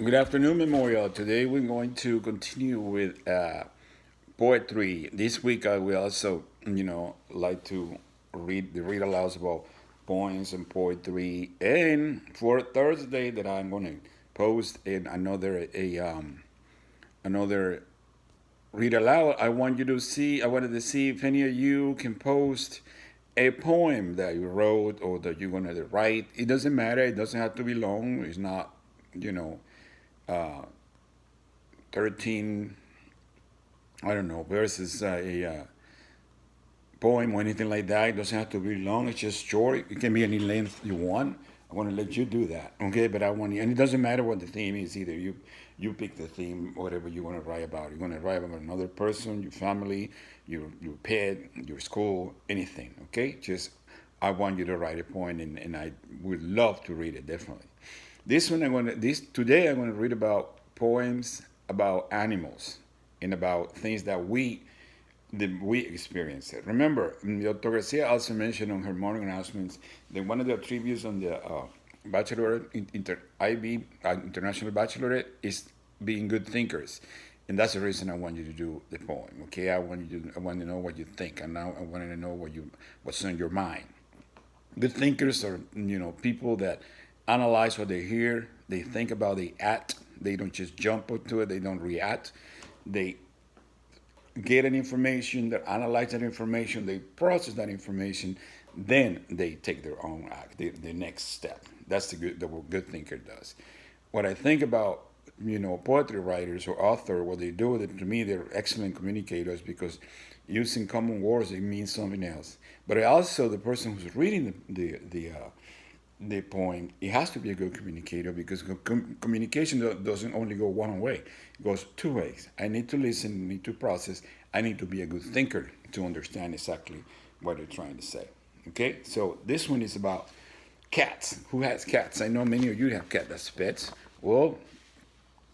Good afternoon, Memorial. Today we're going to continue with poetry. This week I will also, like to read aloud about poems and poetry. And for Thursday, that I'm going to post in another read aloud. I want you to see. I wanted to see if any of you can post a poem that you wrote or that you're going to write. It doesn't matter. It doesn't have to be long. It's not, you know, uh, 13, I don't know, verses, a poem or anything like that. It doesn't have to be long. It's just short. It can be any length you want. I want to let you do that, okay? But I want you, and it doesn't matter what the theme is either. You pick the theme, whatever you want to write about. You want to write about another person, your family, your pet, your school, anything, okay? Just I want you to write a poem, and I would love to read it definitely. This today I'm going to read about poems about animals and about things that we experience it. Remember, Dr. Garcia also mentioned on her morning announcements that one of the attributes on the IB International Bachelorette is being good thinkers, and that's the reason I want you to do the poem. Okay, I want to know what you think, and now I want to know what's on your mind. Good thinkers are people that analyze what they hear, they think about, they act. They don't just jump into it. They don't react. They get an information, they analyze that information, they process that information, then they take their own act, the next step. That's the good thinker does. What I think about poetry writers or author, what they do, to me they're excellent communicators because using common words it means something else. But also the person who's reading the poem, it has to be a good communicator because communication doesn't only go one way, it goes two ways. I need to listen, I need to process, I need to be a good thinker to understand exactly what they're trying to say. Okay, so this one is about cats. Who has cats? I know many of you have cats as pets. Well,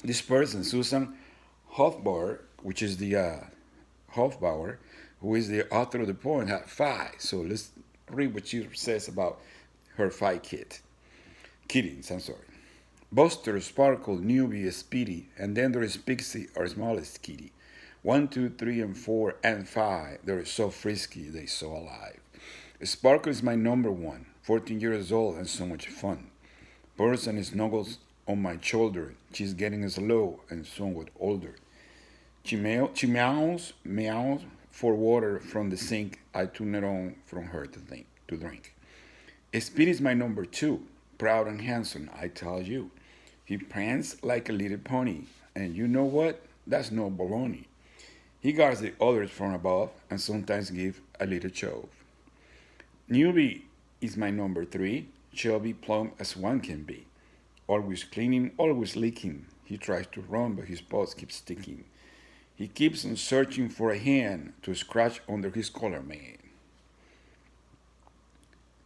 this person, Susan Hofbauer, which is the Hofbauer, who is the author of the poem, had five. So let's read what she says about her five kittens. I'm sorry. Buster, Sparkle, Newbie, Speedy, and then there is Pixie, our smallest kitty. One, two, three, and four, and five. They're so frisky, they so alive. Sparkle is my number one, 14 years old and so much fun. Purrs and snuggles on my shoulder. She's getting slow and somewhat older. She meows for water from the sink. I turn it on from her to drink. Speed is my number two, proud and handsome, I tell you. He prance like a little pony, and you know what? That's no baloney. He guards the others from above and sometimes give a little shove. Newbie is my number three, chubby, plump as one can be. Always cleaning, always leaking. He tries to run, but his paws keep sticking. He keeps on searching for a hand to scratch under his collar mane.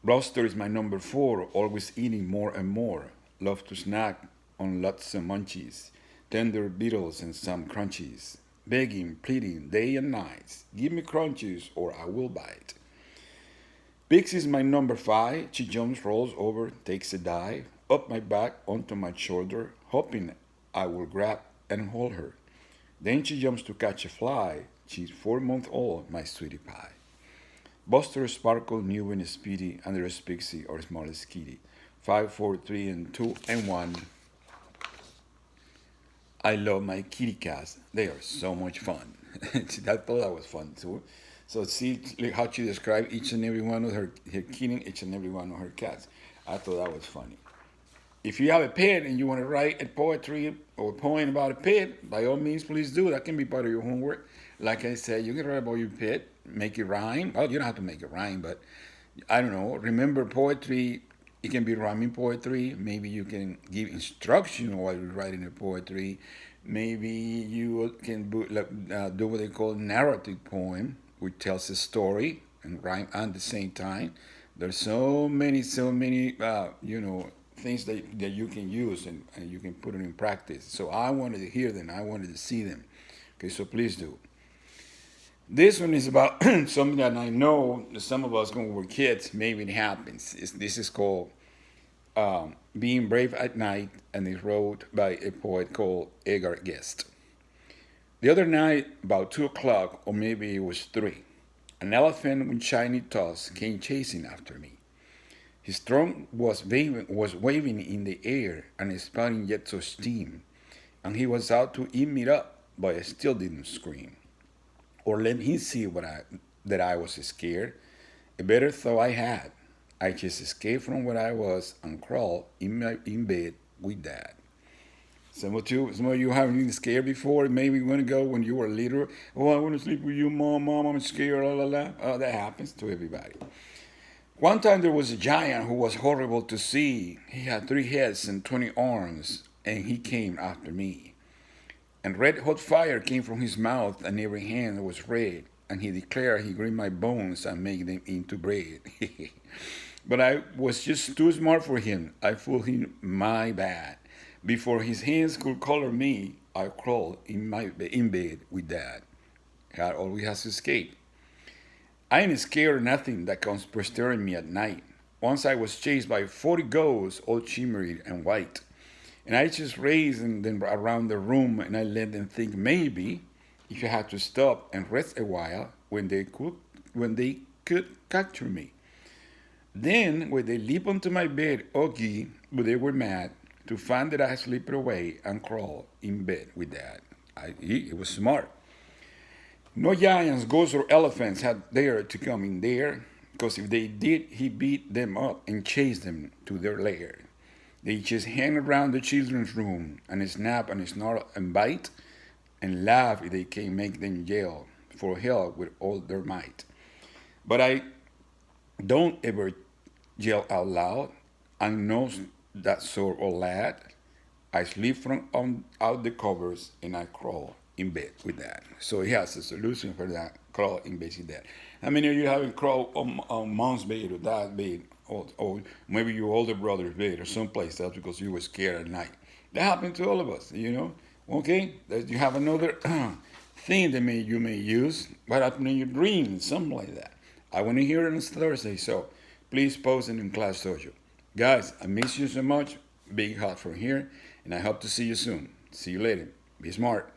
Roster is my number four, always eating more and more. Love to snack on lots of munchies, tender beetles and some crunchies. Begging, pleading, day and night. Give me crunchies or I will bite. Pix is my number five. She jumps, rolls over, takes a dive, up my back, onto my shoulder, hoping I will grab and hold her. Then she jumps to catch a fly. She's 4 months old, my sweetie pie. Buster, Sparkle, New and Speedy, and there's Pixie, or smallest kitty. 5, 4, 3, and 2, and 1. I love my kitty cats. They are so much fun. I thought that was fun too. So see how she described each and every one of her kitty, each and every one of her cats. I thought that was funny. If you have a pet and you want to write a poetry or a poem about a pet, by all means, please do. That can be part of your homework. Like I said, you can write about your pet, make it rhyme. Well, you don't have to make it rhyme, but I don't know. Remember, poetry, it can be rhyming poetry. Maybe you can give instruction while you're writing a poetry. Maybe you can do what they call narrative poem, which tells a story and rhyme at the same time. There's so many, things that you can use and you can put it in practice. So I wanted to hear them. I wanted to see them. Okay, so please do. This one is about something that I know that some of us when we're kids, maybe it happens. This is called Being Brave at Night, and is wrote by a poet called Edgar Guest. The other night, about 2 o'clock, or maybe it was 3, an elephant with shiny tusks came chasing after me. His trunk was waving in the air and spouting jets of steam, and he was out to eat me up, but I still didn't scream or let him see that I was scared. A better thought I had. I just escaped from where I was and crawled in bed with Dad. Some of you haven't been scared before. Maybe you want to go when you were little. Oh, I want to sleep with you, mom. Mom, I'm scared. La la la. Oh, that happens to everybody. One time there was a giant who was horrible to see. He had 3 heads and 20 arms, and he came after me. And red hot fire came from his mouth, and every hand was red. And he declared he grind my bones and make them into bread. But I was just too smart for him. I fooled him my bad. Before his hands could color me, I crawled in bed with Dad. God always has to escape. I ain't scared of nothing that comes pestering me at night. Once I was chased by 40 ghosts, all shimmery and white. And I just raised them around the room, and I let them think maybe if you had to stop and rest a while when they could capture me. Then when they leap onto my bed, Oggy, but they were mad to find that I had slipped away and crawled in bed with Dad. He was smart. No giants, ghosts, or elephants had dared to come in there, because if they did, he beat them up and chased them to their lair. They just hang around the children's room and snap and snarl and bite and laugh if they can make them yell for help with all their might. But I don't ever yell out loud. I'm not that sort of lad. I sleep from out the covers and I crawl in bed with that. So he has a solution for that. Crawl in bed with that. How many of you haven't crawled on mom's bed or dad's bed, or maybe your older brother's bed or someplace else because you were scared at night? That happened to all of us, you know. Okay, you have another thing that you may use. What happened in your dreams, something like that. I want to hear it on Thursday, so please post it in Class Social. Guys, I miss you so much. Big hug from here, and I hope to see you soon. See you later. Be smart.